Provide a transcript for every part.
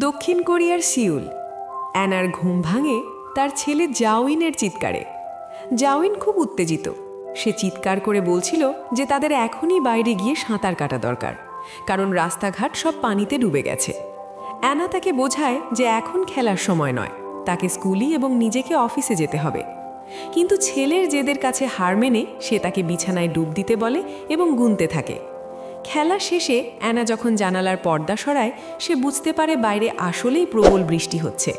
দক্ষিণ কোরিয়ার সিউল। অ্যানার ঘুম ভাঙে তার ছেলে জাওইনের চিৎকারে। জাওইন খুব উত্তেজিত। সে চিৎকার করে বলছিল যে তাদের এখনই বাইরে গিয়ে সাঁতার কাটা দরকার, কারণ রাস্তাঘাট সব পানিতে ডুবে গেছে। অ্যানা তাকে বোঝায় যে এখন খেলার সময় নয়, তাকে স্কুলে এবং নিজেকে অফিসে যেতে হবে। কিন্তু ছেলের জেদের কাছে হার মেনে সে তাকে বিছানায় ডুব দিতে বলে এবং গুনতে থাকে। খেলা শেষে অ্যানা যখন জানালার পর্দা সরায়, সে বুঝতে পারে বাইরে আসলেই প্রবল বৃষ্টি হচ্ছে।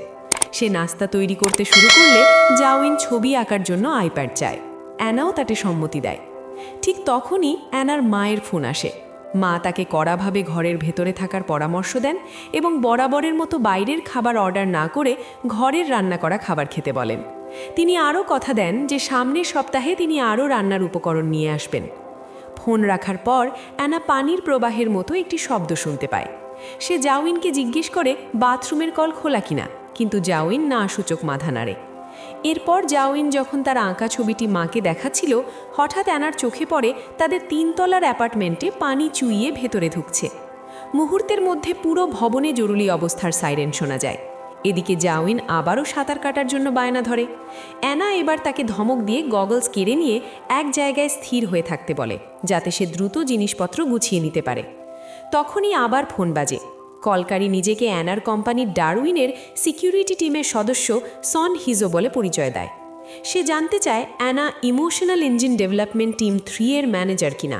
সে নাস্তা তৈরি করতে শুরু করলে জাওইন ছবি আঁকার জন্য আইপ্যাড চায়। অ্যানাও তাতে সম্মতি দেয়। ঠিক তখনই অ্যানার মায়ের ফোন আসে। মা তাকে কড়াভাবে ঘরের ভেতরে থাকার পরামর্শ দেন এবং বরাবরের মতো বাইরের খাবার অর্ডার না করে ঘরের রান্না করা খাবার খেতে বলেন। তিনি আরও কথা দেন যে সামনের সপ্তাহে তিনি আরও রান্নার উপকরণ নিয়ে আসবেন। ফোন রাখার পর অ্যানা পানির প্রবাহের মতো একটি শব্দ শুনতে পায়। সে জাওইনকে জিজ্ঞেস করে বাথরুমের কল খোলা কিনা, কিন্তু জাওইন না সূচক মাথা নাড়ে। এরপর জাওইন যখন তার আঁকা ছবিটি মাকে দেখাচ্ছিল, হঠাৎ অ্যানার চোখে পড়ে তাদের 3 তলার অ্যাপার্টমেন্টে পানি চুইয়ে ভেতরে ঢুকছে। মুহূর্তের মধ্যে পুরো ভবনে জরুরি অবস্থার সাইরেন শোনা যায়। এদিকে জাওইন আবারও সাঁতার কাটার জন্য বায়না ধরে। অ্যানা এবার তাকে ধমক দিয়ে গগলস কেড়ে নিয়ে এক জায়গায় স্থির হয়ে থাকতে বলে, যাতে সে দ্রুত জিনিসপত্র গুছিয়ে নিতে পারে। তখনই আবার ফোন বাজে। কলকারি নিজেকে অ্যানার কোম্পানির ডারউইনের সিকিউরিটি টিমের সদস্য সন হিজো বলে পরিচয় দেয়। সে জানতে চায় Anna emotional engine development team 3 এর ম্যানেজার কিনা।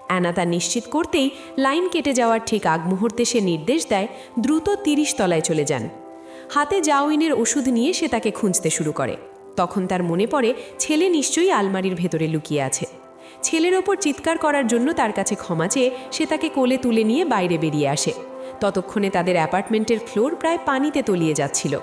অ্যানা তা নিশ্চিত করতেই লাইন কেটে যাওয়ার ঠিক আগ মুহূর্তে সে নির্দেশ দেয় দ্রুত 30 তলায় চলে যান। হাতে জাওইনের ওষুধ নিয়ে সে তাকে খুঁজতে শুরু করে। তখন তার মনে পড়ে ছেলে নিশ্চয়ই আলমারির ভেতরে লুকিয়ে আছে। ছেলের ওপর চিৎকার করার জন্য তার কাছে ক্ষমা চেয়ে সে তাকে কোলে তুলে নিয়ে বাইরে বেরিয়ে আসে। ততক্ষণে তাদের অ্যাপার্টমেন্টের ফ্লোর প্রায় পানিতে তলিয়ে যাচ্ছিল।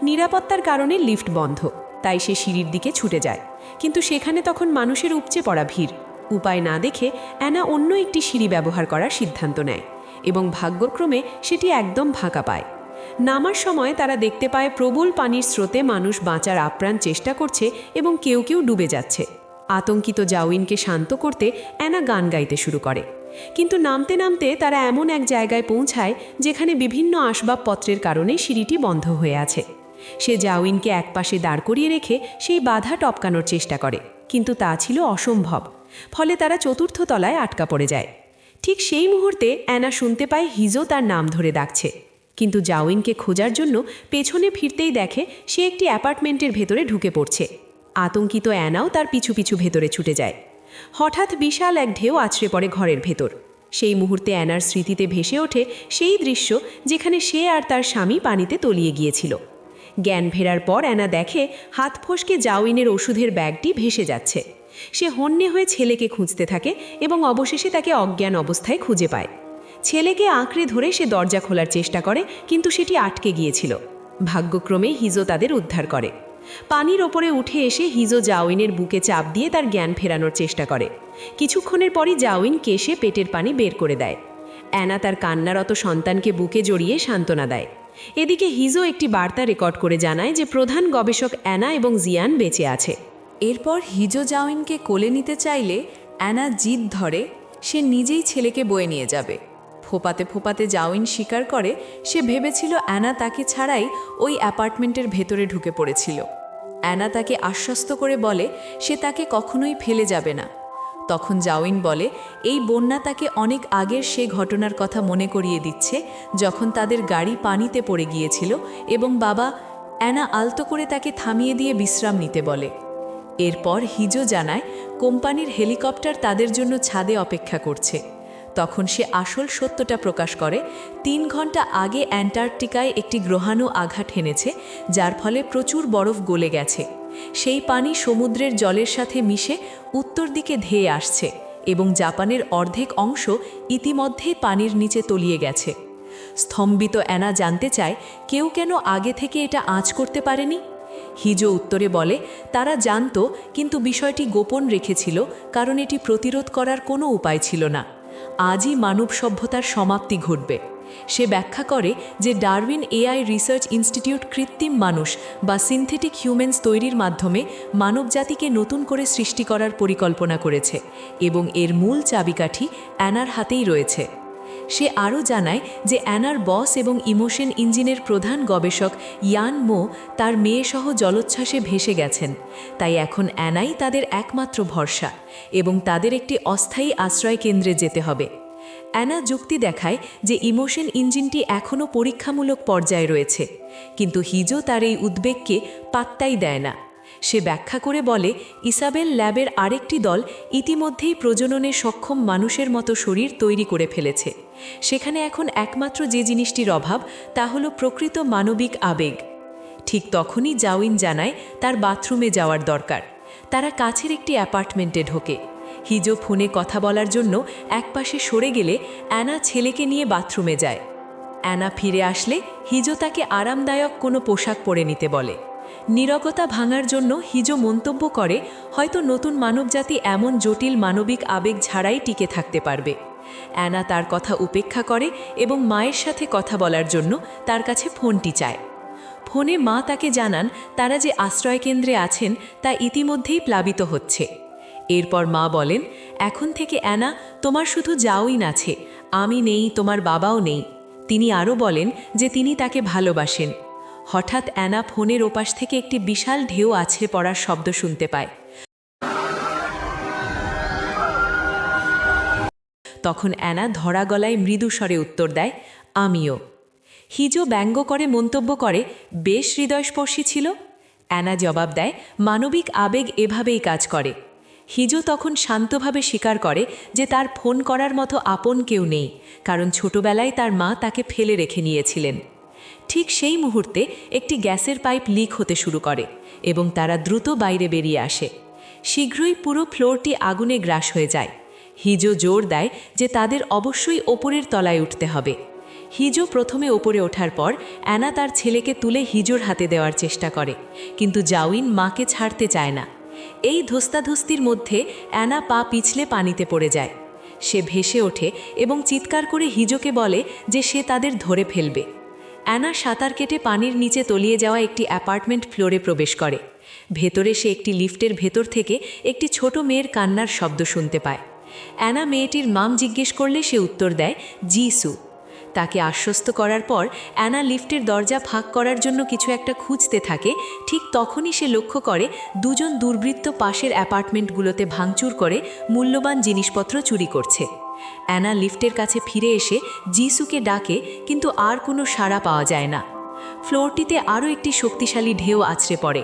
নিরাপত্তার কারণে লিফট বন্ধ, তাই সে সিঁড়ির দিকে ছুটে যায়। কিন্তু সেখানে তখন মানুষের উপচে পড়া ভিড়। উপায় না দেখে অ্যানা অন্য একটি সিঁড়ি ব্যবহার করার সিদ্ধান্ত নেয় এবং ভাগ্যক্রমে সেটি একদম ফাঁকা পায়। নামার সময় তারা দেখতে পায় প্রবল পানির স্রোতে মানুষ বাঁচার আপ্রাণ চেষ্টা করছে এবং কেউ কেউ ডুবে যাচ্ছে। আতঙ্কিত জাওইনকে শান্ত করতে অ্যানা গান গাইতে শুরু করে। কিন্তু নামতে নামতে তারা এমন এক জায়গায় পৌঁছায় যেখানে বিভিন্ন আসবাবপত্রের কারণে সিঁড়িটি বন্ধ হয়ে আছে। সে জাওইনকে একপাশে দাঁড় করিয়ে রেখে সেই বাধা টপকানোর চেষ্টা করে, কিন্তু তা ছিল অসম্ভব। ফলে তারা 4র্থ তলায় আটকা পড়ে যায়। ঠিক সেই মুহূর্তে অ্যানা শুনতে পায় হিজো তার নাম ধরে ডাকছে। কিন্তু জাওইনকে খোঁজার জন্য পেছনে ফিরতেই দেখে সে একটি অ্যাপার্টমেন্টের ভেতরে ঢুকে পড়ছে। আতঙ্কিত অ্যানাও তার পিছু পিছু ভেতরে ছুটে যায়। হঠাৎ বিশাল এক ঢেউ আছড়ে পড়ে ঘরের ভেতর। সেই মুহূর্তে অ্যানার স্মৃতিতে ভেসে ওঠে সেই দৃশ্য যেখানে সে আর তার স্বামী পানিতে তলিয়ে গিয়েছিল। জ্ঞান ফেরার পর অ্যানা দেখে হাত ফসকে জাওইনের ওষুধের ব্যাগটি ভেসে যাচ্ছে। সে হন্যে হয়ে ছেলেকে খুঁজতে থাকে এবং অবশেষে তাকে অজ্ঞান অবস্থায় খুঁজে পায়। ছেলেকে আঁকড়ে ধরে সে দরজা খোলার চেষ্টা করে, কিন্তু সেটি আটকে গিয়েছিল। ভাগ্যক্রমে হিজো তাদের উদ্ধার করে। পানির ওপরে উঠে এসে হিজো জাওইনের বুকে চাপ দিয়ে তার জ্ঞান ফেরানোর চেষ্টা করে। কিছুক্ষণের পরই জাওইন কেশে পেটের পানি বের করে দেয়। অ্যানা তার কান্নারত সন্তানকে বুকে জড়িয়ে সান্ত্বনা দেয়। এদিকে হিজো একটি বার্তা রেকর্ড করে জানায় যে প্রধান গবেষক অ্যানা এবং জিয়ান বেঁচে আছে। এরপর হিজো জাওইনকে কোলে নিতে চাইলে অ্যানা জিদ ধরে সে নিজেই ছেলেকে বয়ে নিয়ে যাবে। ফোপাতে ফোপাতে জাওইন স্বীকার করে সে ভেবেছিল অ্যানা তাকে ছাড়াই ওই অ্যাপার্টমেন্টের ভেতরে ঢুকে পড়েছিল। অ্যানা তাকে আশ্বস্ত করে বলে সে তাকে কখনোই ফেলে যাবে না। তখন জাওইন বলে এই বন্যা তাকে অনেক আগের সে ঘটনার কথা মনে করিয়ে দিচ্ছে যখন তাদের গাড়ি পানিতে পড়ে গিয়েছিল এবং বাবা। অ্যানা আলতো করে তাকে থামিয়ে দিয়ে বিশ্রাম নিতে বলে। এরপর হিজো জানায় কোম্পানির হেলিকপ্টার তাদের জন্য ছাদে অপেক্ষা করছে। তখন সে আসল সত্যটা প্রকাশ করে 3 ঘন্টা আগে অ্যান্টার্কটিকায় একটি গ্রহাণু আঘাত হেনেছে, যার ফলে প্রচুর বরফ গলে গেছে। সেই পানি সমুদ্রের জলের সাথে মিশে উত্তর দিকে ধেয়ে আসছে এবং জাপানের অর্ধেক অংশ ইতিমধ্যেই পানির নিচে তলিয়ে গেছে। স্তম্ভিত অ্যানা জানতে চায় কেউ কেন আগে থেকে এটা আঁচ করতে পারেনি। হিজো উত্তরে বলে তারা জানত, কিন্তু বিষয়টি গোপন রেখেছিল কারণ এটি প্রতিরোধ করার কোনো উপায় ছিল না। আজই মানব সভ্যতার সমাপ্তি ঘটবে। সে ব্যাখ্যা করে যে ডারউইন এআই রিসার্চ ইনস্টিটিউট কৃত্রিম মানুষ বা সিনথেটিক হিউম্যানস তৈরির মাধ্যমে মানবজাতিকে নতুন করে সৃষ্টি করার পরিকল্পনা করেছে এবং এর মূল চাবিকাঠি অ্যানার হাতেই রয়েছে। সে আরও জানায় যে অ্যানার বস এবং ইমোশন ইঞ্জিনের প্রধান গবেষক ইয়ান মো তার মেয়েসহ জলোচ্ছ্বাসে ভেসে গেছেন, তাই এখন অ্যানাই তাদের একমাত্র ভরসা এবং তাদের একটি অস্থায়ী আশ্রয় কেন্দ্রে যেতে হবে। অ্যানা যুক্তি দেখায় যে ইমোশন ইঞ্জিনটি এখনও পরীক্ষামূলক পর্যায়ে রয়েছে, কিন্তু হিজো তার এই উদ্বেগকে পাত্তাই দেয় না। সে ব্যাখ্যা করে বলে, ইসাবেল ল্যাবের আরেকটি দল ইতিমধ্যেই প্রজননে সক্ষম মানুষের মতো শরীর তৈরি করে ফেলেছে। সেখানে এখন একমাত্র যে জিনিসটির অভাব তা হলো প্রকৃত মানবিক আবেগ। ঠিক তখনই জাউইন জানায় তার বাথরুমে যাওয়ার দরকার। তারা কাছের একটি অ্যাপার্টমেন্টে ঢোকে। হিজো ফোনে কথা বলার জন্য একপাশে সরে গেলে অ্যানা ছেলেকে নিয়ে বাথরুমে যায়। অ্যানা ফিরে আসলে হিজো তাকে আরামদায়ক কোনো পোশাক পরে নিতে বলে। নীরবতা ভাঙার জন্য হিজো মন্তব্য করে, হয়তো নতুন মানবজাতি এমন জটিল মানবিক আবেগ ছাড়াই টিকে থাকতে পারবে। অ্যানা তার কথা উপেক্ষা করে এবং মায়ের সাথে কথা বলার জন্য তার কাছে ফোনটি চায়। ফোনে মা তাকে জানান তারা যে আশ্রয়কেন্দ্রে আছেন তা ইতিমধ্যেই প্লাবিত হচ্ছে। এরপর মা বলেন, এখন থেকে অ্যানা, তোমার শুধু জাউইন আছে, আমি নেই, তোমার বাবাও নেই। তিনি আরও বলেন যে তিনি তাকে ভালোবাসেন। হঠাৎ অ্যানা ফোনের ওপাশ থেকে একটি বিশাল ঢেউ আছড়ে পড়ার শব্দ শুনতে পায়। তখন অ্যানা ধরা গলায় মৃদু স্বরে উত্তর দেয়, আমিও। হিজো ব্যঙ্গ করে মন্তব্য করে, বেশ হৃদয়স্পর্শী ছিল। অ্যানা জবাব দেয়, মানবিক আবেগ এভাবেই কাজ করে। হিজো তখন শান্তভাবে স্বীকার করে যে তার ফোন করার মতো আপন কেউ নেই, কারণ ছোটবেলায় তার মা তাকে ফেলে রেখে নিয়েছিলেন। ঠিক সেই মুহূর্তে একটি গ্যাসের পাইপ লিক হতে শুরু করে এবং তারা দ্রুত বাইরে বেরিয়ে আসে। শীঘ্রই পুরো ফ্লোরটি আগুনে গ্রাস হয়ে যায়। হিজো জোর দেয় যে তাদের অবশ্যই ওপরের তলায় উঠতে হবে। হিজো প্রথমে ওপরে ওঠার পর অ্যানা তার ছেলেকে তুলে হিজোর হাতে দেওয়ার চেষ্টা করে, কিন্তু জাউইন মাকে ছাড়তে চায় না। এই ধস্তাধস্তির মধ্যে অ্যানা পা পিছলে পানিতে পড়ে যায়। সে ভেসে ওঠে এবং চিৎকার করে হিজোকে বলে যে সে তাদের ধরে ফেলবে। অ্যানা সাঁতার কেটে পানির নিচে তলিয়ে যাওয়া একটি অ্যাপার্টমেন্ট ফ্লোরে প্রবেশ করে। ভেতরে সে একটি লিফটের ভেতর থেকে একটি ছোট মেয়ের কান্নার শব্দ শুনতে পায়। অ্যানা মেয়েটির নাম জিজ্ঞেস করলে সে উত্তর দেয়, জিসু। তাকে আশ্বস্ত করার পর অ্যানা লিফটের দরজা ফাঁক করার জন্য কিছু একটা খুঁজতে থাকে। ঠিক তখনই সে লক্ষ্য করে দুজন দুর্বৃত্ত পাশের অ্যাপার্টমেন্টগুলোতে ভাঙচুর করে মূল্যবান জিনিসপত্র চুরি করছে। অ্যানা লিফটের কাছে ফিরে এসে জিসুকে ডাকে, কিন্তু আর কোনো সাড়া পাওয়া যায় না। ফ্লোরটিতে আরও একটি শক্তিশালী ঢেউ আছড়ে পড়ে।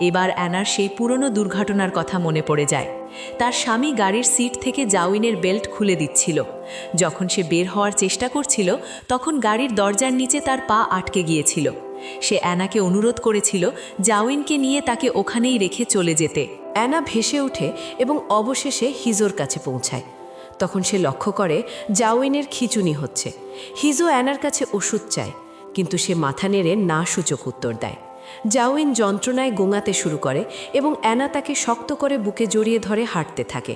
এবার অ্যানার সেই পুরনো দুর্ঘটনার কথা মনে পড়ে যায়। তার স্বামী গাড়ির সিট থেকে জাউইনের বেল্ট খুলে দিচ্ছিল। যখন সে বের হওয়ার চেষ্টা করছিল, তখন গাড়ির দরজার নিচে তার পা আটকে গিয়েছিল। সে অ্যানাকে অনুরোধ করেছিল জাউইনকে নিয়ে তাকে ওখানেই রেখে চলে যেতে। অ্যানা ভেসে ওঠে এবং অবশেষে হিজোর কাছে পৌঁছায়। তখন সে লক্ষ্য করে জাউইনের খিঁচুনি হচ্ছে। হিজো অ্যানার কাছে ওষুধ চায়, কিন্তু সে মাথা নেড়ে না সূচক উত্তর দেয়। জাউইন যন্ত্রণায় গোঙাতে শুরু করে এবং অ্যানা তাকে শক্ত করে বুকে জড়িয়ে ধরে হাঁটতে থাকে।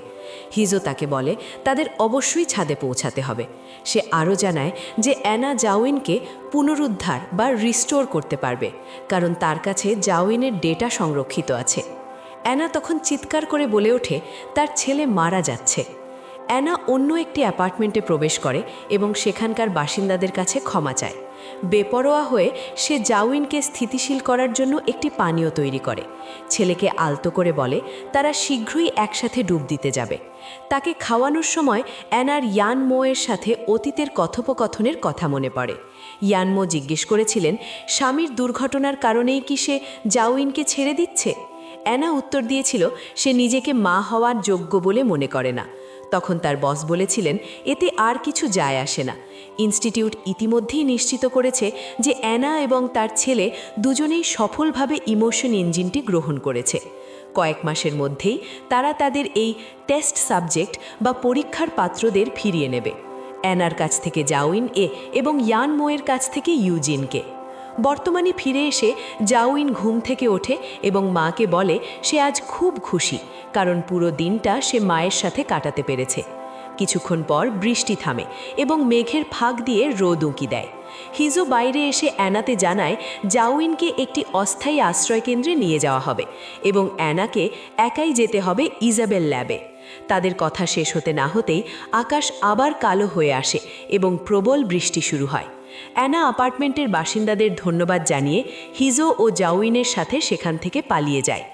হিজো তাকে বলে তাদের অবশ্যই ছাদে পৌঁছাতে হবে। সে আরও জানায় যে অ্যানা জাউইনকে পুনরুদ্ধার বা রিস্টোর করতে পারবে, কারণ তার কাছে জাউইনের ডেটা সংরক্ষিত আছে। অ্যানা তখন চিৎকার করে বলে ওঠে তার ছেলে মারা যাচ্ছে। অ্যানা অন্য একটি অ্যাপার্টমেন্টে প্রবেশ করে এবং সেখানকার বাসিন্দাদের কাছে ক্ষমা চায়। বেপরোয়া হয়ে সে জাউইনকে স্থিতিশীল করার জন্য একটি পানীয় তৈরি করে। ছেলেকে আলতো করে বলে তারা শীঘ্রই একসাথে ডুব দিতে যাবে। তাকে খাওয়ানোর সময় অ্যানার ইয়ান মোয়ের সাথে অতীতের কথোপকথনের কথা মনে পড়ে। ইয়ান মো জিজ্ঞেস করেছিলেন স্বামীর দুর্ঘটনার কারণেই কি সে জাউইনকে ছেড়ে দিচ্ছে। অ্যানা উত্তর দিয়েছিল সে নিজেকে মা হওয়ার যোগ্য বলে মনে করে না। তখন তার বস বলেছিলেন এতে আর কিছু যায় আসে না। ইনস্টিটিউট ইতিমধ্যেই নিশ্চিত করেছে যে অ্যানা এবং তার ছেলে দুজনেই সফলভাবে ইমোশন ইঞ্জিনটি গ্রহণ করেছে। কয়েক মাসের মধ্যেই তারা তাদের এই টেস্ট সাবজেক্ট বা পরীক্ষার পাত্রদের ফিরিয়ে নেবে। অ্যানার কাছ থেকে জাউইন এবং ইয়ান মোয়ের কাছ থেকে ইউজিনকে। বর্তমানে ফিরে এসে জাউইন ঘুম থেকে ওঠে এবং মাকে বলে সে আজ খুব খুশি, কারণ পুরো দিনটা সে মায়ের সাথে কাটাতে পেরেছে। কিছুক্ষণ পর বৃষ্টি থামে এবং মেঘের ফাঁক দিয়ে রোদ উঁকি দেয়। হিজো বাইরে এসে অ্যানাতে জানায় জাউইনকে একটি অস্থায়ী আশ্রয়কেন্দ্রে নিয়ে যাওয়া হবে এবং অ্যানাকে একাই যেতে হবে ইজাবেল ল্যাবে। তাদের কথা শেষ হতে না হতেই আকাশ আবার কালো হয়ে আসে এবং প্রবল বৃষ্টি শুরু হয়। অ্যানা অ্যাপার্টমেন্টের বাসিন্দাদের ধন্যবাদ জানিয়ে হিজো ও জাউইনের সাথে সেখান থেকে পালিয়ে যায়।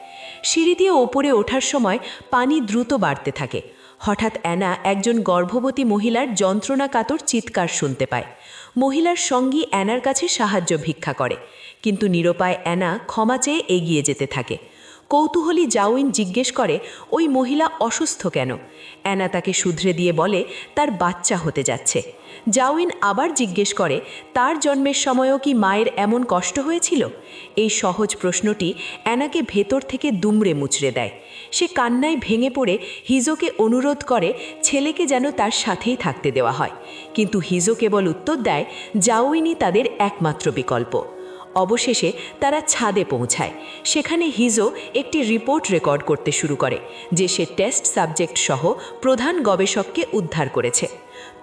সিঁড়ি দিয়ে ওপরে ওঠার সময় পানি দ্রুত বাড়তে থাকে। হঠাৎ অ্যানা একজন গর্ভবতী মহিলার যন্ত্রণাকাতর চিৎকার শুনতে পায়। মহিলার সঙ্গী অ্যানার কাছে সাহায্য ভিক্ষা করে, কিন্তু নিরুপায় অ্যানা ক্ষমা চেয়ে এগিয়ে যেতে থাকে। কৌতূহলী জাউইন জিজ্ঞেস করে ওই মহিলা অসুস্থ কেন। অ্যানা তাকে শুধরে দিয়ে বলে তার বাচ্চা হতে যাচ্ছে। জাউইন আবার জিজ্ঞেস করে তার জন্মের সময়ও কি মায়ের এমন কষ্ট হয়েছিল। এই সহজ প্রশ্নটি অ্যানাকে ভেতর থেকে দুমড়ে মুচড়ে দেয়। সে কান্নায় ভেঙে পড়ে হিজোকে অনুরোধ করে ছেলেকে যেন তার সাথেই থাকতে দেওয়া হয়, কিন্তু হিজো কেবল উত্তর দেয় জাউইনই তাদের একমাত্র বিকল্প। অবশেষে তারা ছাদে পৌঁছায়। সেখানে হিজো একটি রিপোর্ট রেকর্ড করতে শুরু করে যে সে টেস্ট সাবজেক্ট সহ প্রধান গবেষককে উদ্ধার করেছে।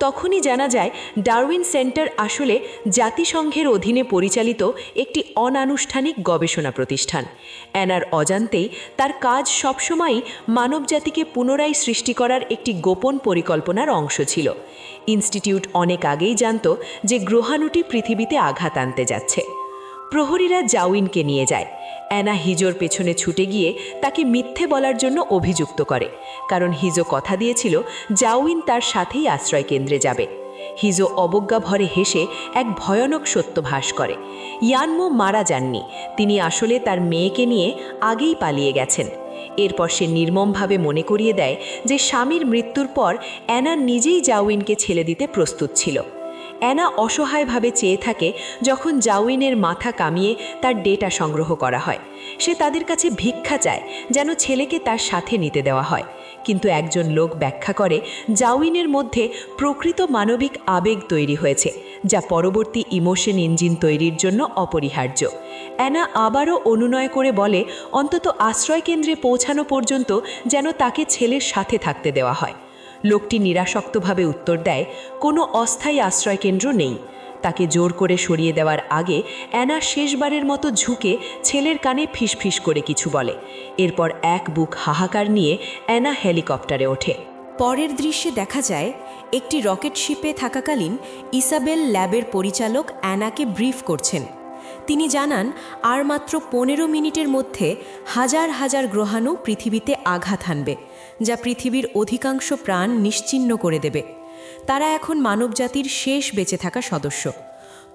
তখনই জানা যায় ডারউইন সেন্টার আসলে জাতিসংঘের অধীনে পরিচালিত একটি অনানুষ্ঠানিক গবেষণা প্রতিষ্ঠান। অ্যানার অজান্তেই তার কাজ সবসময়ই মানবজাতিকে পুনরায় সৃষ্টি করার একটি গোপন পরিকল্পনার অংশ ছিল। ইনস্টিটিউট অনেক আগেই জানত যে গ্রহাণুটি পৃথিবীতে আঘাত আনতে যাচ্ছে। প্রহরীরা জাউইনকে নিয়ে যায়। অ্যানা হিজোর পেছনে ছুটে গিয়ে তাকে মিথ্যে বলার জন্য অভিযুক্ত করে, কারণ হিজো কথা দিয়েছিল জাউইন তার সাথেই আশ্রয়কেন্দ্রে যাবে। হিজো অবজ্ঞা ভরে হেসে এক ভয়ানক সত্য ভাস করে। ইয়ানমো মারা যাননি, তিনি আসলে তার মেয়েকে নিয়ে আগেই পালিয়ে গেছেন। এরপর সে নির্মমভাবে মনে করিয়ে দেয় যে স্বামীর মৃত্যুর পর অ্যানা নিজেই জাউইনকে ছেড়ে দিতে প্রস্তুত ছিল। অ্যানা অসহায়ভাবে চেয়ে থাকে যখন জাউইনের মাথা কামিয়ে তার ডেটা সংগ্রহ করা হয়। সে তাদের কাছে ভিক্ষা চায় যেন ছেলেকে তার সাথে নিতে দেওয়া হয়, কিন্তু একজন লোক ব্যাখ্যা করে জাউইনের মধ্যে প্রকৃত মানবিক আবেগ তৈরি হয়েছে, যা পরবর্তী ইমোশন ইঞ্জিন তৈরির জন্য অপরিহার্য। অ্যানা আবারও অনুনয় করে বলে অন্তত আশ্রয়কেন্দ্রে পৌঁছানো পর্যন্ত যেন তাকে ছেলের সাথে থাকতে দেওয়া হয়। লোকটি নিরাসক্তভাবে উত্তর দেয় কোনো অস্থায়ী আশ্রয়কেন্দ্র নেই। তাকে জোর করে সরিয়ে দেওয়ার আগে অ্যানা শেষবারের মতো ঝুঁকে ছেলের কানে ফিসফিস করে কিছু বলে। এরপর এক বুক হাহাকার নিয়ে অ্যানা হেলিকপ্টারে ওঠে। পরের দৃশ্যে দেখা যায় একটি রকেট শিপে থাকাকালীন ইসাবেল ল্যাবের পরিচালক অ্যানাকে ব্রিফ করছেন। তিনি জানান আর মাত্র 15 মিনিটের মধ্যে হাজার হাজার গ্রহাণু পৃথিবীতে আঘাত হানবে, যা পৃথিবীর অধিকাংশ প্রাণ নিশ্চিহ্ন করে দেবে। তারা এখন মানবজাতির শেষ বেঁচে থাকা সদস্য।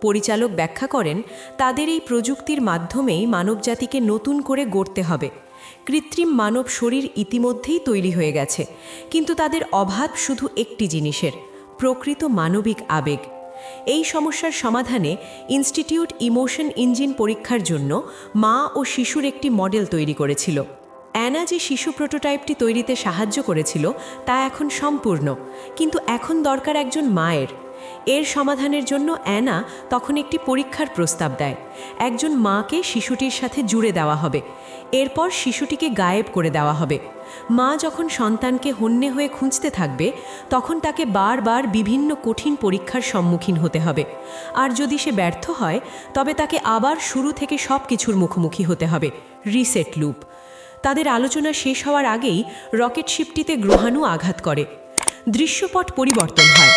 পরিচালক ব্যাখ্যা করেন তাদের এই প্রযুক্তির মাধ্যমেই মানবজাতিকে নতুন করে গড়তে হবে। কৃত্রিম মানব শরীর ইতিমধ্যেই তৈরি হয়ে গেছে, কিন্তু তাদের অভাব শুধু একটি জিনিসের, প্রকৃত মানবিক আবেগ। এই সমস্যার সমাধানে ইনস্টিটিউট ইমোশন ইঞ্জিন পরীক্ষার জন্য মা ও শিশুর একটি মডেল তৈরি করেছিল। অ্যানা যে শিশু প্রোটোটাইপটি তৈরিতে সাহায্য করেছিল তা এখন সম্পূর্ণ, কিন্তু এখন দরকার একজন মায়ের। এর সমাধানের জন্য অ্যানা তখন একটি পরীক্ষার প্রস্তাব দেয়। একজন মাকে শিশুটির সাথে জুড়ে দেওয়া হবে, এরপর শিশুটিকে গায়েব করে দেওয়া হবে। মা যখন সন্তানকে হন্যে হয়ে খুঁজতে থাকবে, তখন তাকে বারবার বিভিন্ন কঠিন পরীক্ষার সম্মুখীন হতে হবে। আর যদি সে ব্যর্থ হয়, তবে তাকে আবার শুরু থেকে সব কিছুর মুখোমুখি হতে হবে, রিসেট লুপ। তাদের আলোচনা শেষ হওয়ার আগেই রকেট শিপটিতে গ্রহাণু আঘাত করে। দৃশ্যপট পরিবর্তন হয়।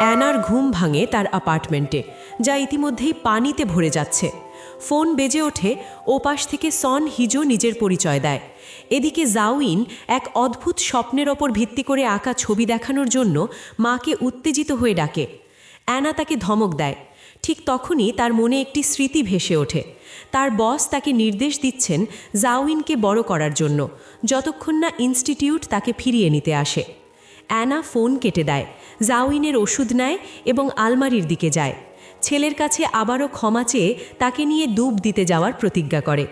অ্যানার ঘুম ভাঙে তার অ্যাপার্টমেন্টে, যা ইতিমধ্যেই পানিতে ভরে যাচ্ছে। ফোন বেজে ওঠে, ওপাশ থেকে সন হিজো নিজের পরিচয় দেয়। এদিকে জাউইন এক অদ্ভুত স্বপ্নের ওপর ভিত্তি করে আঁকা ছবি দেখানোর জন্য মাকে উত্তেজিত হয়ে ডাকে। অ্যানা তাকে ধমক দেয়। ঠিক তখনই তার মনে একটি স্মৃতি ভেসে ওঠে। তার বস তাকে নির্দেশ দিচ্ছেন জাউইনকে বড় করার জন্য, যতক্ষণ না ইনস্টিটিউট তাকে ফিরিয়ে নিতে আসে। অ্যানা ফোন কেটে দেয়, জাউইনের ওষুধ নেয় এবং আলমারির দিকে যায়। ছেলের কাছে আবারও ক্ষমা চেয়ে তাকে নিয়ে ডুব দিতে যাওয়ার প্রতিজ্ঞা করে।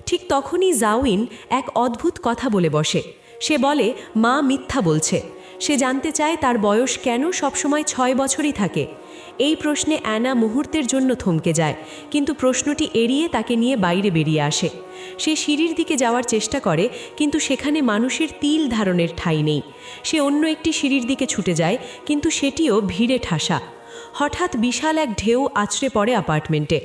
ঠিক তখনই জাউইন এক অদ্ভুত কথা বলে বসে। সে বলে মা মিথ্যা বলছে। সে জানতে চায় তার বয়স কেন সবসময় 6 বছরই থাকে। এই প্রশ্নে অ্যানা মুহূর্তের জন্য থমকে যায়, কিন্তু প্রশ্নটি এড়িয়ে তাকে নিয়ে বাইরে বেরিয়ে আসে। সে সিঁড়ির দিকে যাওয়ার চেষ্টা করে, কিন্তু সেখানে মানুষের তিল ধারণের ঠাঁই নেই। সে অন্য একটি সিঁড়ির দিকে ছুটে যায়, কিন্তু সেটিও ভিড়ে ঠাসা। হঠাৎ বিশাল এক ঢেউ আছড়ে পড়ে অ্যাপার্টমেন্টে।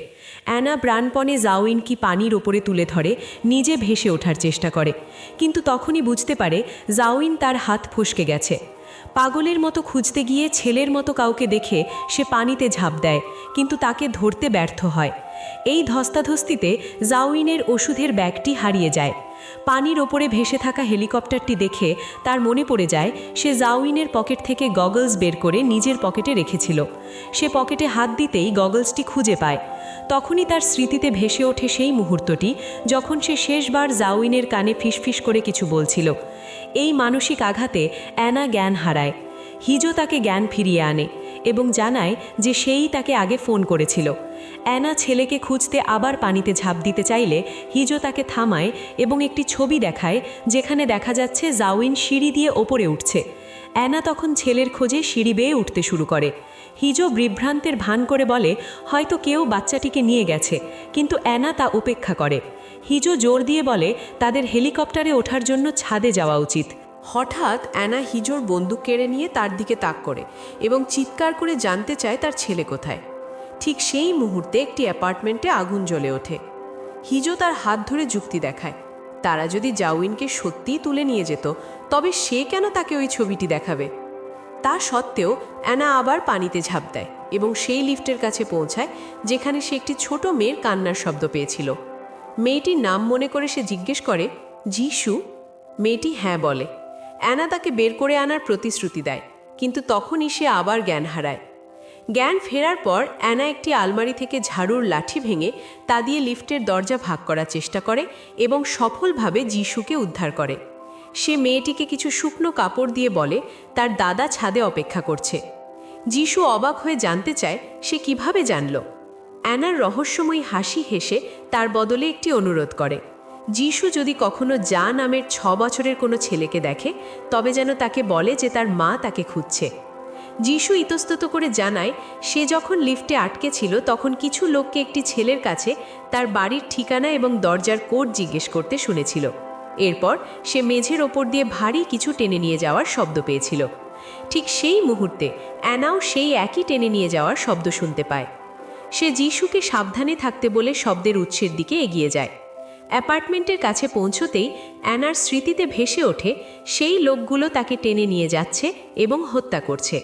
অ্যানা প্রাণপণে জাউইনকে পানির ওপরে তুলে ধরে নিজে ভেসে ওঠার চেষ্টা করে, কিন্তু তখনই বুঝতে পারে জাউইন তার হাত ফসকে গেছে। পাগলের মতো খুঁজতে গিয়ে ছেলের মতো কাউকে দেখে সে পানিতে ঝাঁপ দেয়, কিন্তু তাকে ধরতে ব্যর্থ হয়। এই ধস্তাধস্তিতে জাউইনের ওষুধের ব্যাগটি হারিয়ে যায়। পানির ওপরে ভেসে থাকা হেলিকপ্টারটি দেখে তার মনে পড়ে যায় সে জাউইনের পকেট থেকে গগলস বের করে নিজের পকেটে রেখেছিল। সে পকেটে হাত দিতেই গগলসটি খুঁজে পায়। তখনই তার স্মৃতিতে ভেসে ওঠে সেই মুহূর্তটি যখন সে শেষবার জাউইনের কানে ফিসফিস করে কিছু বলছিল। এই মানসিক আঘাতে অ্যানা জ্ঞান হারায়। হিজো তাকে জ্ঞান ফিরিয়ে আনে এবং জানায় যে সেই তাকে আগে ফোন করেছিল। অ্যানা ছেলেকে খুঁজতে আবার পানিতে ঝাঁপ দিতে চাইলে হিজো তাকে থামায় এবং একটি ছবি দেখায় যেখানে দেখা যাচ্ছে জাউইন সিঁড়ি দিয়ে ওপরে উঠছে। অ্যানা তখন ছেলের খোঁজে সিঁড়ি বেয়ে উঠতে শুরু করে। হিজো বিভ্রান্তের ভান করে বলে হয়তো কেউ বাচ্চাটিকে নিয়ে গেছে, কিন্তু অ্যানা তা উপেক্ষা করে। হিজো জোর দিয়ে বলে তাদের হেলিকপ্টারে ওঠার জন্য ছাদে যাওয়া উচিত। হঠাৎ অ্যানা হিজোর বন্দুক কেড়ে নিয়ে তার দিকে তাক করে এবং চিৎকার করে জানতে চায় তার ছেলে কোথায়। ঠিক সেই মুহূর্তে একটি অ্যাপার্টমেন্টে আগুন জ্বলে ওঠে। হিজো তার হাত ধরে যুক্তি দেখায় তারা যদি জাউইনকে সত্যিই তুলে নিয়ে যেত তবে সে কেন তাকে ওই ছবিটি দেখাবে। তা সত্ত্বেও অ্যানা আবার পানিতে ঝাঁপ দেয় এবং সেই লিফটের কাছে পৌঁছায় যেখানে সে একটি ছোট মেয়ের কান্নার শব্দ পেয়েছিল। মেয়েটির নাম মনে করে সে জিজ্ঞেস করে, যিশু? মেয়েটি হ্যাঁ বলে। অ্যানা তাকে বের করে আনার প্রতিশ্রুতি দেয়, কিন্তু তখনই সে আবার জ্ঞান হারায়। জ্ঞান ফেরার পর অ্যানা একটি আলমারি থেকে ঝাড়ুর লাঠি ভেঙে তা দিয়ে লিফটের দরজা ভাগ করার চেষ্টা করে এবং সফলভাবে যিশুকে উদ্ধার করে। সে মেয়েটিকে কিছু শুকনো কাপড় দিয়ে বলে তার দাদা ছাদে অপেক্ষা করছে। যিশু অবাক হয়ে জানতে চায় সে কিভাবে জানল। অ্যানার রহস্যময়ী হাসি হেসে তার বদলে একটি অনুরোধ করে, যিশু যদি কখনো যা নামের 6 বছরের কোনো ছেলেকে দেখে তবে যেন তাকে বলে যে তার মা তাকে খুঁজছে। যিশু ইতস্তত করে জানায় সে যখন লিফটে আটকে ছিল তখন কিছু লোককে একটি ছেলের কাছে তার বাড়ির ঠিকানা এবং দরজার কোড জিজ্ঞেস করতে শুনেছিল। এরপর সে মেঝের ওপর দিয়ে ভারী কিছু টেনে নিয়ে যাওয়ার শব্দ পেয়েছিল। ঠিক সেই মুহূর্তে অ্যানাও সেই একই টেনে নিয়ে যাওয়ার শব্দ শুনতে পায়। সে যিশুকে সাবধানে থাকতে বলে শব্দের উৎসের দিকে এগিয়ে যায়। অ্যাপার্টমেন্টের কাছে পৌঁছতেই অ্যানার স্মৃতিতে ভেসে ওঠে সেই লোকগুলো তাকে টেনে নিয়ে যাচ্ছে এবং হত্যা করছে।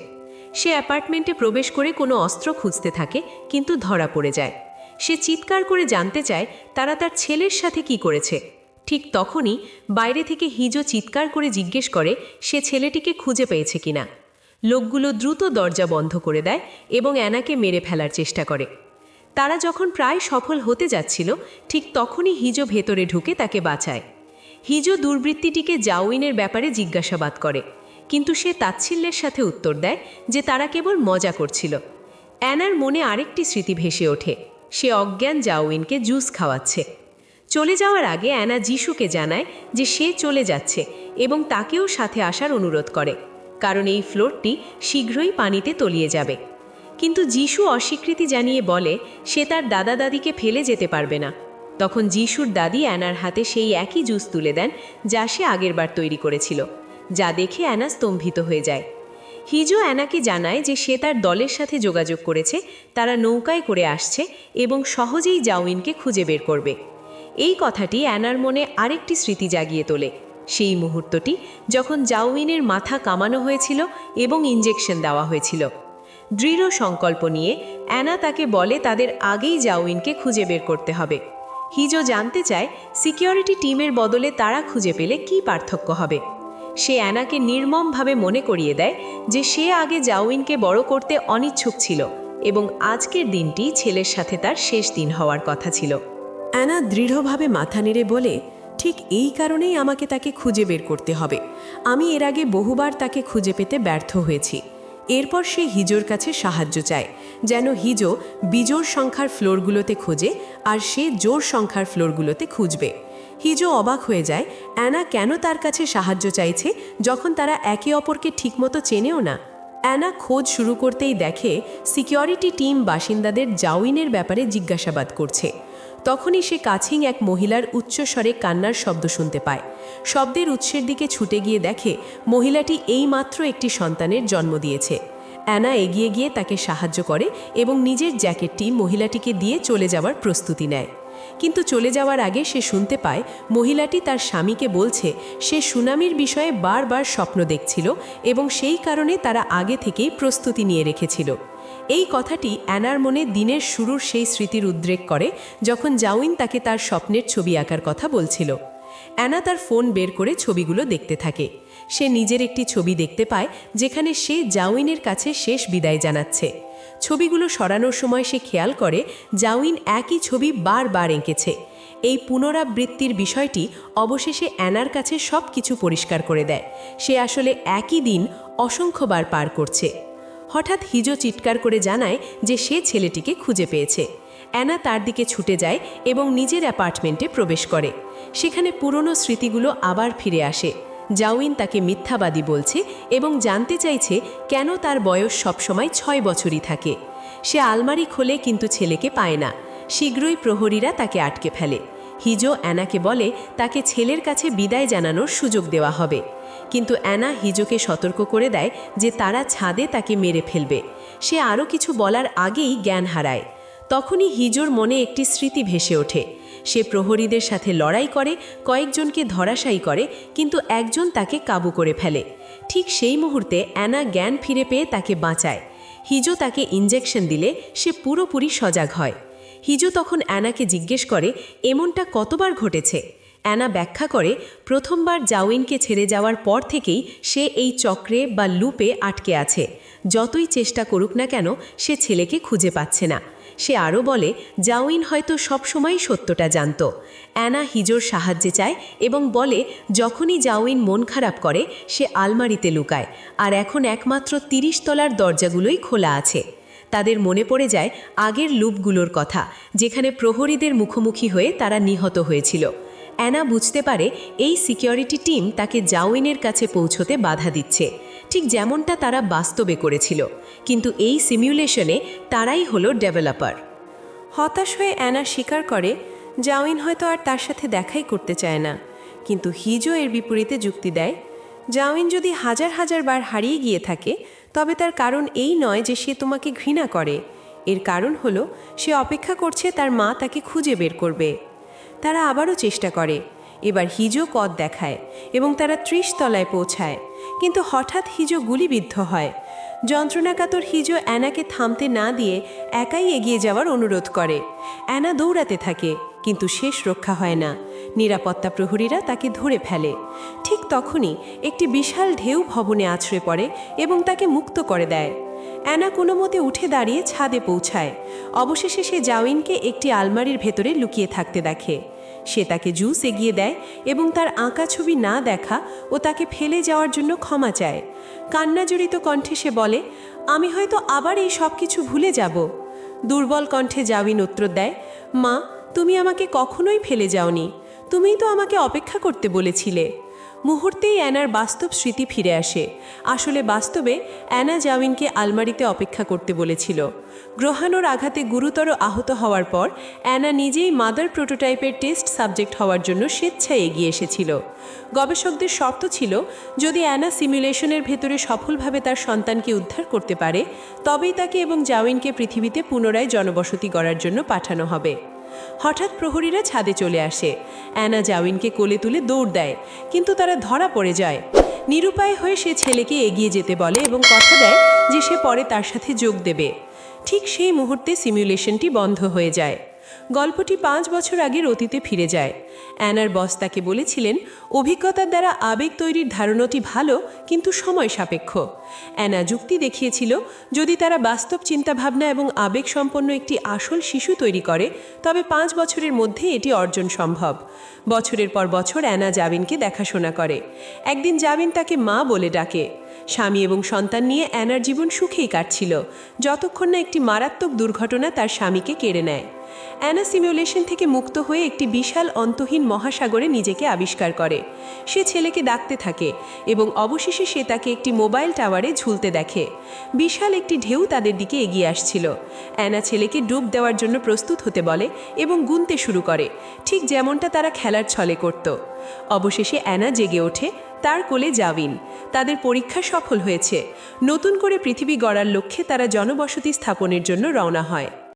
সে অ্যাপার্টমেন্টে প্রবেশ করে কোনো অস্ত্র খুঁজতে থাকে, কিন্তু ধরা পড়ে যায়। সে চিৎকার করে জানতে চায় তারা তার ছেলের সাথে কি করেছে। ঠিক তখনই বাইরে থেকে হিজো চিৎকার করে জিজ্ঞেস করে সে ছেলেটিকে খুঁজে পেয়েছে কিনা। লোকগুলো দ্রুত দরজা বন্ধ করে দেয় এবং অ্যানাকে মেরে ফেলার চেষ্টা করে। তারা যখন প্রায় সফল হতে যাচ্ছিল ঠিক তখনই হিজো ভেতরে ঢুকে তাকে বাঁচায়। হিজো দুর্বৃত্তিটিকে জাউইনের ব্যাপারে জিজ্ঞাসাবাদ করে, কিন্তু সে তাচ্ছিল্যের সাথে উত্তর দেয় যে তারা কেবল মজা করছিল। অ্যানার মনে আরেকটি স্মৃতি ভেসে ওঠে, সে অজ্ঞান জাউইনকে জুস খাওয়াচ্ছে। চলে যাওয়ার আগে অ্যানা যিশুকে জানায় যে সে চলে যাচ্ছে এবং তাকেও সাথে আসার অনুরোধ করে, কারণ এই ফ্লোরটি শীঘ্রই পানিতে তলিয়ে যাবে। কিন্তু যিশু অস্বীকৃতি জানিয়ে বলে সে তার দাদা দাদিকে ফেলে যেতে পারবে না। তখন যিশুর দাদি অ্যানার হাতে সেই একই জুস তুলে দেন যা সে আগেরবার তৈরি করেছিল, যা দেখে অ্যানা স্তম্ভিত হয়ে যায়। হিজো অ্যানাকে জানায় যে সে তার দলের সাথে যোগাযোগ করেছে, তারা নৌকায় করে আসছে এবং সহজেই জাউইনকে খুঁজে বের করবে। এই কথাটি অ্যানার মনে আরেকটি স্মৃতি জাগিয়ে তোলে, সেই মুহূর্তটি যখন জাউইনের মাথা কামানো হয়েছিল এবং ইঞ্জেকশন দেওয়া হয়েছিল। দৃঢ় সংকল্প নিয়ে অ্যানা তাকে বলে তাদের আগেই জাউইনকে খুঁজে বের করতে হবে। হিজো জানতে চায় সিকিউরিটি টিমের বদলে তারা খুঁজে পেলে কী পার্থক্য হবে। সে অ্যানাকে নির্মমভাবে মনে করিয়ে দেয় যে সে আগে জাউইনকে বড় করতে অনিচ্ছুক ছিল এবং আজকের দিনটি ছেলের সাথে তার শেষ দিন হওয়ার কথা ছিল। অ্যানা দৃঢ়ভাবে মাথা নেড়ে বলে, ঠিক এই কারণেই আমাকে তাকে খুঁজে বের করতে হবে। আমি এর আগে বহুবার তাকে খুঁজে পেতে ব্যর্থ হয়েছি। এরপর সে হিজোর কাছে সাহায্য চায়, যেন হিজো বিজোড় সংখ্যার ফ্লোরগুলোতে খোঁজে আর সে জোড় সংখ্যার ফ্লোরগুলোতে খুঁজবে। হিজো অবাক হয়ে যায় অ্যানা কেন তার কাছে সাহায্য চাইছে যখন তারা একে অপরকে ঠিকমতো চেনেও না। অ্যানা খোঁজ শুরু করতেই দেখে সিকিউরিটি টিম বাসিন্দাদের জাউইনের ব্যাপারে জিজ্ঞাসাবাদ করছে। তখনই সে কাছেই এক মহিলার উচ্চস্বরে কান্নার শব্দ শুনতে পায়। শব্দের উৎসের দিকে ছুটে গিয়ে দেখে মহিলাটি এইমাত্র একটি সন্তানের জন্ম দিয়েছে। অ্যানা এগিয়ে গিয়ে তাকে সাহায্য করে এবং নিজের জ্যাকেটটি মহিলাটিকে দিয়ে চলে যাওয়ার প্রস্তুতি নেয়। কিন্তু চলে যাওয়ার আগে সে শুনতে পায় মহিলাটি তার স্বামীকে বলছে সে সুনামির বিষয়ে বারবার স্বপ্ন দেখছিল এবং সেই কারণে তারা আগে থেকেই প্রস্তুতি নিয়ে রেখেছিল। এই কথাটি অ্যানার মনে দিনের শুরুর সেই স্মৃতির উদ্রেক করে যখন জাউইন তাকে তার স্বপ্নের ছবি আঁকার কথা বলছিল। অ্যানা তার ফোন বের করে ছবিগুলো দেখতে থাকে। সে নিজের একটি ছবি দেখতে পায় যেখানে সে জাউইনের কাছে শেষ বিদায় জানাচ্ছে। ছবিগুলো সরানোর সময় সে খেয়াল করে জাউইন একই ছবি বারবার এঁকেছে। এই পুনরাবৃত্তির বিষয়টি অবশেষে অ্যানার কাছে সব কিছু পরিষ্কার করে দেয়। সে আসলে একই দিন অসংখ্যবার পার করছে। হঠাৎ হিজো চিৎকার করে জানায় যে সে ছেলেটিকে খুঁজে পেয়েছে। অ্যানা তার দিকে ছুটে যায় এবং নিজের অ্যাপার্টমেন্টে প্রবেশ করে। সেখানে পুরনো স্মৃতিগুলো আবার ফিরে আসে। জাউইন তাকে মিথ্যাবাদী বলছে এবং জানতে চাইছে কেন তার বয়স সবসময় 6 বছরই থাকে। সে আলমারি খোলে কিন্তু ছেলেকে পায় না। শীঘ্রই প্রহরীরা তাকে আটকে ফেলে। হিজো অ্যানাকে বলে তাকে ছেলের কাছে বিদায় জানানোর সুযোগ দেওয়া হবে, কিন্তু অ্যানা হিজোকে সতর্ক করে দেয় যে তারা ছাদে তাকে মেরে ফেলবে। সে আরও কিছু বলার আগেই জ্ঞান হারায়। তখনই হিজোর মনে একটি স্মৃতি ভেসে ওঠে। সে প্রহরীদের সাথে লড়াই করে, কয়েকজনকে ধরাশায়ী করে, কিন্তু একজন তাকে কাবু করে ফেলে। ঠিক সেই মুহূর্তে অ্যানা জ্ঞান ফিরে পেয়ে তাকে বাঁচায়। হিজো তাকে ইনজেকশন দিলে সে পুরোপুরি সজাগ হয়। হিজো তখন অ্যানাকে জিজ্ঞেস করে এমনটা কতবার ঘটেছে। অ্যানা ব্যাখ্যা করে প্রথমবার জাউইনকে ছেড়ে যাওয়ার পর থেকেই সে এই চক্রে বা লুপে আটকে আছে। যতই চেষ্টা করুক না কেন সে ছেলেকে খুঁজে পাচ্ছে না। সে আরও বলে জাউইন হয়তো সবসময়ই সত্যটা জানত। অ্যানা হিজোর সাহায্যে চায় এবং বলে যখনই জাউইন মন খারাপ করে সে আলমারিতে লুকায়, আর এখন একমাত্র 30 তলার দরজাগুলোই খোলা আছে। তাদের মনে পড়ে যায় আগের লুপগুলোর কথা, যেখানে প্রহরীদের মুখোমুখি হয়ে তারা নিহত হয়েছিল। অ্যানা বুঝতে পারে এই সিকিউরিটি টিম তাকে জাউইনের কাছে পৌঁছতে বাধা দিচ্ছে, ঠিক যেমনটা তারা বাস্তবে করেছিল। কিন্তু এই সিমিউলেশনে তারাই হলো ডেভেলপার। হতাশ হয়ে অ্যানা স্বীকার করে জাউইন হয়তো আর তার সাথে দেখাই করতে চায় না। কিন্তু হিজো এর বিপরীতে যুক্তি দেয়, জাউইন যদি হাজার হাজার বার হারিয়ে গিয়ে থাকে তবে তার কারণ এই নয় যে সে তোমাকে ঘৃণা করে। এর কারণ হলো সে অপেক্ষা করছে তার মা তাকে খুঁজে বের করবে। তারা আবারও চেষ্টা করে। এবার হিজো পথ দেখায় এবং তারা 30 তলায় পৌঁছায়। কিন্তু হঠাৎ হিজো গুলিবিদ্ধ হয়। যন্ত্রণাকাতর হিজো অ্যানাকে থামতে না দিয়ে একাই এগিয়ে যাওয়ার অনুরোধ করে। অ্যানা দৌড়াতে থাকে, কিন্তু শেষ রক্ষা হয় না। নিরাপত্তা প্রহরীরা তাকে ধরে ফেলে। ঠিক তখনই একটি বিশাল ঢেউ ভবনে আছড়ে পড়ে এবং তাকে মুক্ত করে দেয়। অ্যানা কোনো মতে উঠে দাঁড়িয়ে ছাদে পৌঁছায়। অবশেষে সে জাউইনকে একটি আলমারির ভেতরে লুকিয়ে থাকতে দেখে। সে তাকে জুস এগিয়ে দেয় এবং তার আঁকা ছবি না দেখা ও তাকে ফেলে যাওয়ার জন্য ক্ষমা চায়। কান্নাজড়িত কণ্ঠে সে বলে, আমি হয়তো আবার এই সব কিছু ভুলে যাব। দুর্বল কণ্ঠে জাউইন উত্তর দেয়, মা, তুমি আমাকে কখনোই ফেলে যাওনি। তুমিই তো আমাকে অপেক্ষা করতে বলেছিলে। মুহূর্তেই অ্যানার বাস্তব স্মৃতি ফিরে আসে। আসলে বাস্তবে অ্যানা জাউইনকে আলমারিতে অপেক্ষা করতে বলেছিল। গ্রহাণুর আঘাতে গুরুতর আহত হওয়ার পর অ্যানা নিজেই মাদার প্রোটোটাইপের টেস্ট সাবজেক্ট হওয়ার জন্য স্বেচ্ছায় এগিয়ে এসেছিল। গবেষকদের শর্ত ছিল যদি অ্যানা সিমুলেশনের ভেতরে সফলভাবে তার সন্তানকে উদ্ধার করতে পারে তবেই তাকে এবং জাউইনকে পৃথিবীতে পুনরায় জনবসতি গড়ার জন্য পাঠানো হবে। হঠাৎ প্রহরীরা ছাদে চলে আসে। অ্যানা জাউইনকে কোলে তুলে দৌড় দেয়, কিন্তু তারা ধরা পড়ে যায়। নিরুপায় হয়ে সে ছেলেকে এগিয়ে যেতে বলে এবং কথা দেয় যে সে পরে তার সাথে যোগ দেবে। ঠিক সেই মুহূর্তে সিমুলেশনটি বন্ধ হয়ে যায়। গল্পটি 5 বছর আগের অতীতে ফিরে যায়। অ্যানার বস তাকে বলেছিলেন অভিজ্ঞতার দ্বারা আবেগ তৈরির ধারণাটি ভালো, কিন্তু সময় সাপেক্ষ। অ্যানা যুক্তি দেখিয়েছিল যদি তারা বাস্তব চিন্তাভাবনা এবং আবেগ সম্পন্ন একটি আসল শিশু তৈরি করে তবে 5 বছরের মধ্যে এটি অর্জন সম্ভব। বছরের পর বছর অ্যানা জাউইনকে দেখাশোনা করে। একদিন জাউইন তাকে মা বলে ডাকে। স্বামী এবং সন্তান নিয়ে অ্যানার জীবন সুখেই কাটছিল, যতক্ষণ না একটি মারাত্মক দুর্ঘটনা তার স্বামীকে কেড়ে নেয়। অ্যানা সিমুলেশন থেকে মুক্ত হয়ে একটি বিশাল অন্তহীন মহাসাগরে নিজেকে আবিষ্কার করে। সে ছেলেকে ডাকতে থাকে এবং অবশেষে সে তাকে একটি মোবাইল টাওয়ারে ঝুলতে দেখে। বিশাল একটি ঢেউ তাদের দিকে এগিয়ে আসছিল। অ্যানা ছেলেকে ডুব দেওয়ার জন্য প্রস্তুত হতে বলে এবং গুনতে শুরু করে, ঠিক যেমনটা তারা খেলার ছলে করত। অবশেষে অ্যানা জেগে ওঠে, তার কোলে জাউইন। তাদের পরীক্ষা সফল হয়েছে। নতুন করে পৃথিবী গড়ার লক্ষ্যে তারা জনবসতি স্থাপনের জন্য রওনা হয়।